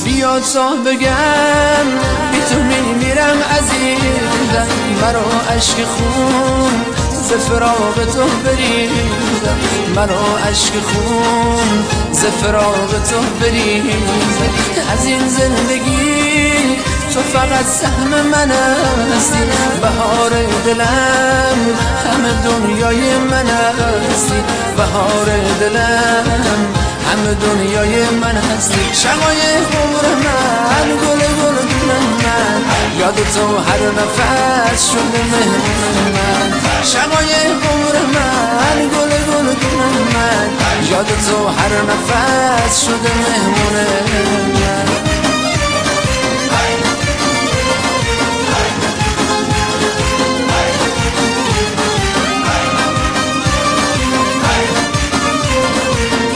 بیا تا بگم بی تو میمیرم عزیزم، مرا عشق خون ز فراق تو بریزم، مرا عشق خون ز فراق تو بریزم. از این زندگی تو فقط سهم من هستی، بهار دلم همه دنیای من هستی، بهار دلم همه دنیای من هستی. شقای عمر من، گل گلدون من، یاد تو هر نفس شده مهمون من. شقای عمر من، گل گلدون من، یاد تو هر نفس شده مهمون من.